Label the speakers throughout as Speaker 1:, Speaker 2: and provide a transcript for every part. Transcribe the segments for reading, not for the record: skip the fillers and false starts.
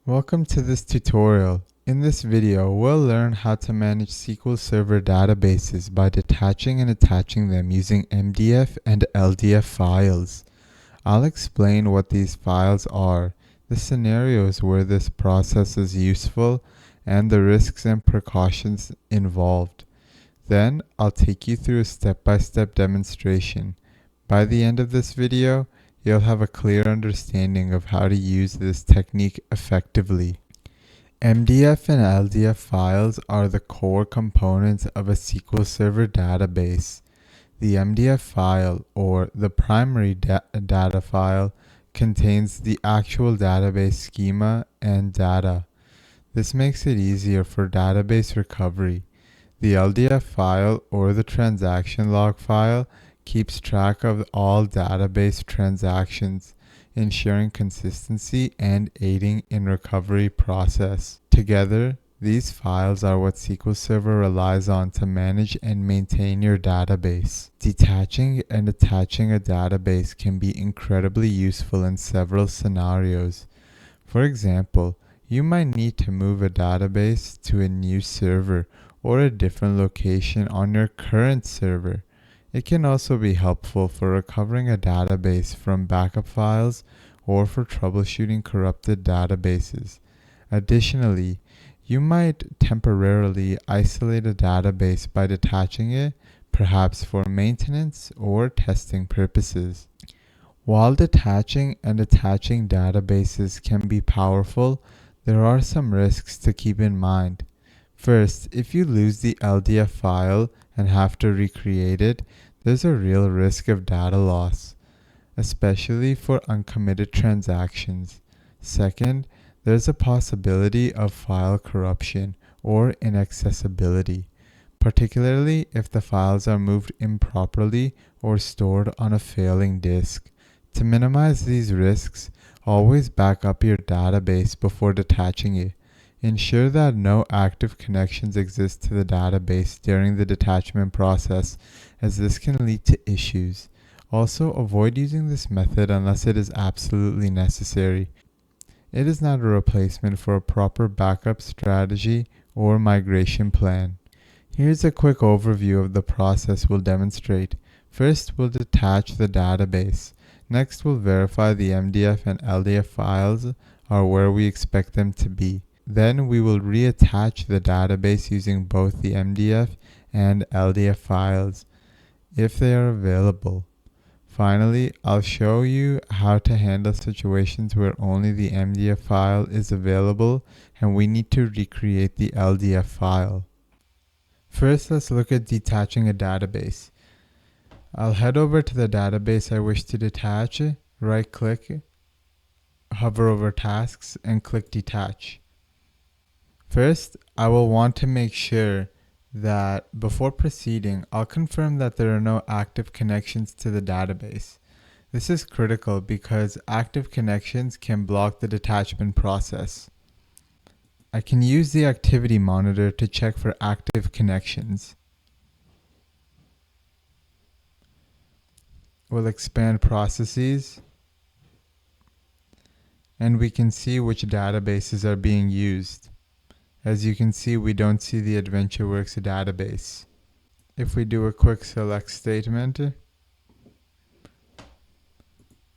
Speaker 1: Welcome to this tutorial. In this video, we'll learn how to manage SQL Server databases by detaching and attaching them using MDF and LDF files. I'll explain what these files are, the scenarios where this process is useful, and the risks and precautions involved. Then, I'll take you through a step-by-step demonstration. By the end of this video, you'll have a clear understanding of how to use this technique effectively. MDF and LDF files are the core components of a SQL Server database. The MDF file, or the primary data file, contains the actual database schema and data. This makes it easier for database recovery. The LDF file, or the transaction log file, keeps track of all database transactions, ensuring consistency and aiding in recovery process. Together, these files are what SQL Server relies on to manage and maintain your database. Detaching and attaching a database can be incredibly useful in several scenarios. For example, you might need to move a database to a new server or a different location on your current server. It can also be helpful for recovering a database from backup files or for troubleshooting corrupted databases. Additionally, you might temporarily isolate a database by detaching it, perhaps for maintenance or testing purposes. While detaching and attaching databases can be powerful, there are some risks to keep in mind. First, if you lose the LDF file and have to recreate it, there's a real risk of data loss, especially for uncommitted transactions. Second, there's a possibility of file corruption or inaccessibility, particularly if the files are moved improperly or stored on a failing disk. To minimize these risks, always back up your database before detaching it. Ensure that no active connections exist to the database during the detachment process, as this can lead to issues. Also, avoid using this method unless it is absolutely necessary. It is not a replacement for a proper backup strategy or migration plan. Here's a quick overview of the process we'll demonstrate. First, we'll detach the database. Next, we'll verify the MDF and LDF files are where we expect them to be. Then we will reattach the database using both the MDF and LDF files, if they are available. Finally, I'll show you how to handle situations where only the MDF file is available and we need to recreate the LDF file. First, let's look at detaching a database. I'll head over to the database I wish to detach, right-click, hover over Tasks, and click Detach. First, I will want to make sure that before proceeding, I'll confirm that there are no active connections to the database. This is critical because active connections can block the detachment process. I can use the activity monitor to check for active connections. We'll expand processes, and we can see which databases are being used. As you can see, we don't see the AdventureWorks database. If we do a quick select statement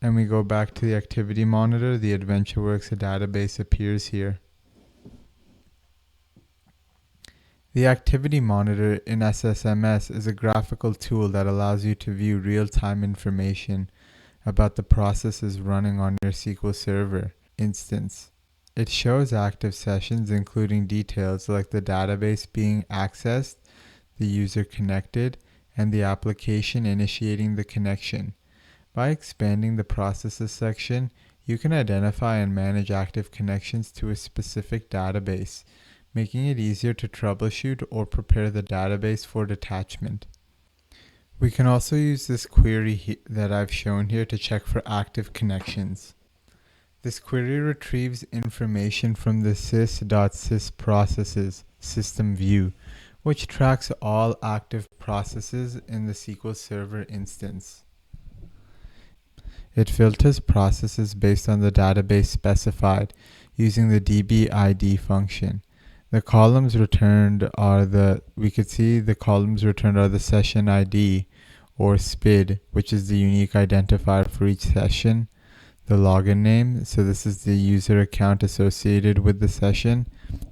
Speaker 1: and we go back to the activity monitor, the AdventureWorks database appears here. The activity monitor in SSMS is a graphical tool that allows you to view real-time information about the processes running on your SQL Server instance. It shows active sessions, including details like the database being accessed, the user connected, and the application initiating the connection. By expanding the processes section, you can identify and manage active connections to a specific database, making it easier to troubleshoot or prepare the database for detachment. We can also use this query that I've shown here to check for active connections. This query retrieves information from the sys.sys processes system view, which tracks all active processes in the SQL Server instance. It filters processes based on the database specified, using the DBID function. The columns returned are we could see the columns returned are the session ID or SPID, which is the unique identifier for each session, the login name, so this is the user account associated with the session,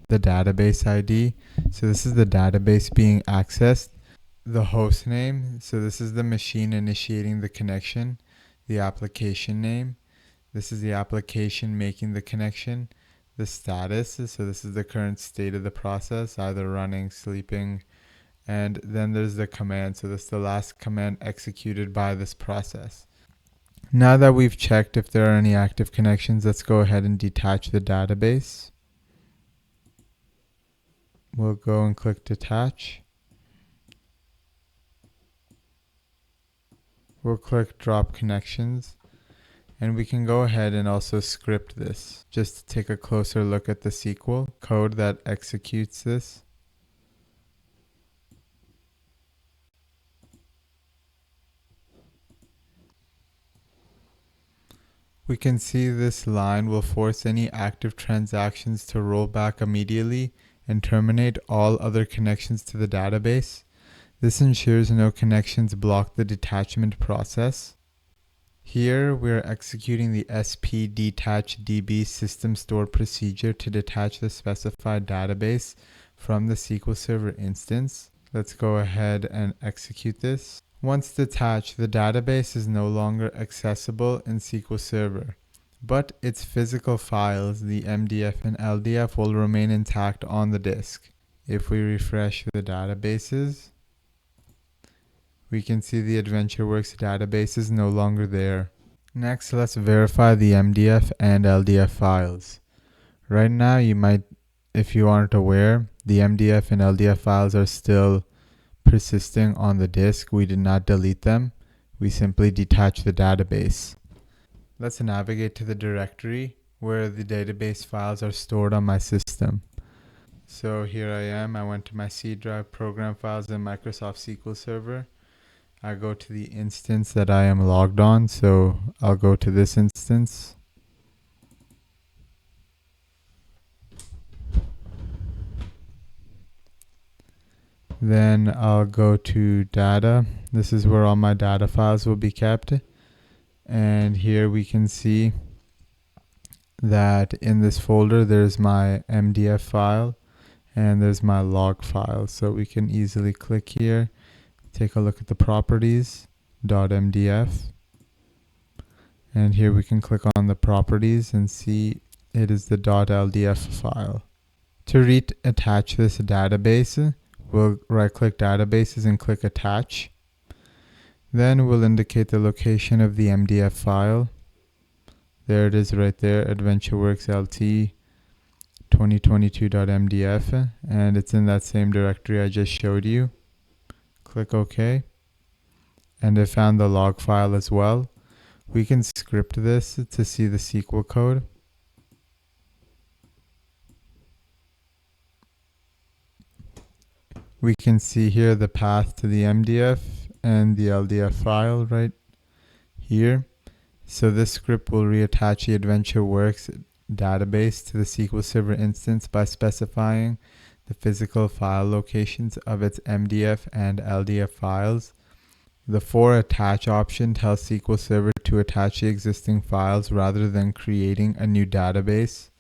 Speaker 1: the database ID, so this is the database being accessed, the host name, so this is the machine initiating the connection, the application name, this is the application making the connection, the status, so this is the current state of the process, either running, sleeping, and then there's the command, so this is the last command executed by this process. Now that we've checked if there are any active connections, let's go ahead and detach the database. We'll go and click detach. We'll click drop connections. And we can go ahead and also script this, just to take a closer look at the SQL code that executes this. We can see this line will force any active transactions to roll back immediately and terminate all other connections to the database. This ensures no connections block the detachment process. Here we are executing the SP detach DB system store procedure to detach the specified database from the SQL Server instance. Let's go ahead and execute this. Once detached, the database is no longer accessible in SQL Server, but its physical files, the MDF and LDF, will remain intact on the disk. If we refresh the databases, we can see the AdventureWorks database is no longer there. Next, let's verify the MDF and LDF files. Right now, if you aren't aware, the MDF and LDF files are still persisting on the disk. We did not delete them. We simply detached the database. Let's navigate to the directory where the database files are stored on my system. So here I am. I went to my C drive, program files, and Microsoft SQL Server. I go to the instance that I am logged on, so I'll go to this instance. Then I'll go to data. This is where all my data files will be kept. And here we can see that in this folder there's my MDF file and there's my log file. So we can easily click here, take a look at the properties, .mdf. And here we can click on the properties and see it is the .ldf file. To reattach this database, we'll right-click databases and click attach. Then we'll indicate the location of the MDF file. There it is right there, AdventureWorks LT 2022.mdf, and it's in that same directory I just showed you. Click OK. And I found the log file as well. We can script this to see the SQL code. We can see here the path to the MDF and the LDF file right here. So this script will reattach the AdventureWorks database to the SQL Server instance by specifying the physical file locations of its MDF and LDF files. The for attach option tells SQL Server to attach the existing files rather than creating a new database.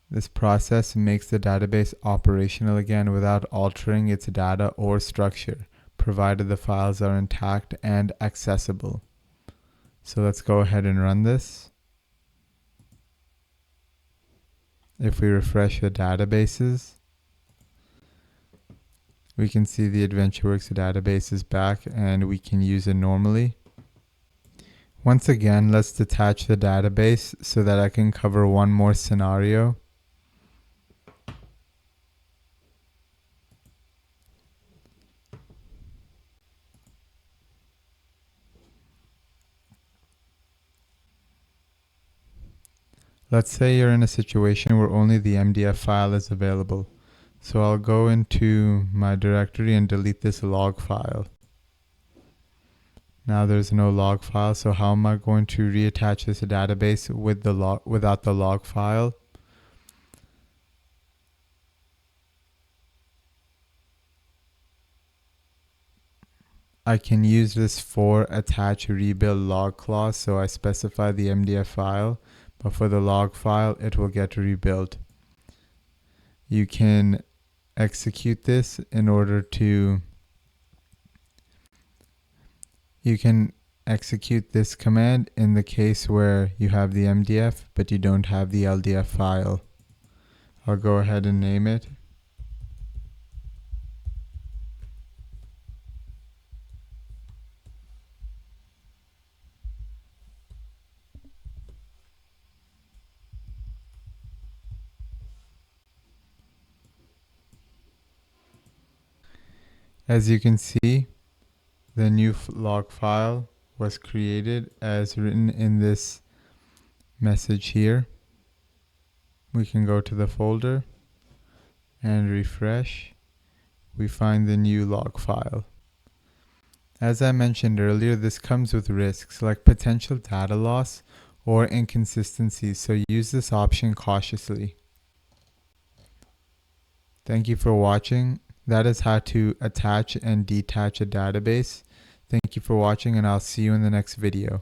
Speaker 1: This process makes the database operational again without altering its data or structure, provided the files are intact and accessible. So let's go ahead and run this. If we refresh the databases, we can see the AdventureWorks database is back and we can use it normally. Once again, let's detach the database so that I can cover one more scenario. Let's say you're in a situation where only the MDF file is available. So I'll go into my directory and delete this log file. Now there's no log file, so how am I going to reattach this database with the without the log file? I can use this for attach rebuild log clause, so I specify the MDF file, but for the log file, it will get rebuilt. You can execute this in order to You can execute this command in the case where you have the MDF but you don't have the LDF file. I'll go ahead and name it. As you can see, the new log file was created as written in this message here. We can go to the folder and refresh. We find the new log file. As I mentioned earlier, this comes with risks like potential data loss or inconsistencies, so use this option cautiously. Thank you for watching. That is how to attach and detach a database. Thank you for watching, and I'll see you in the next video.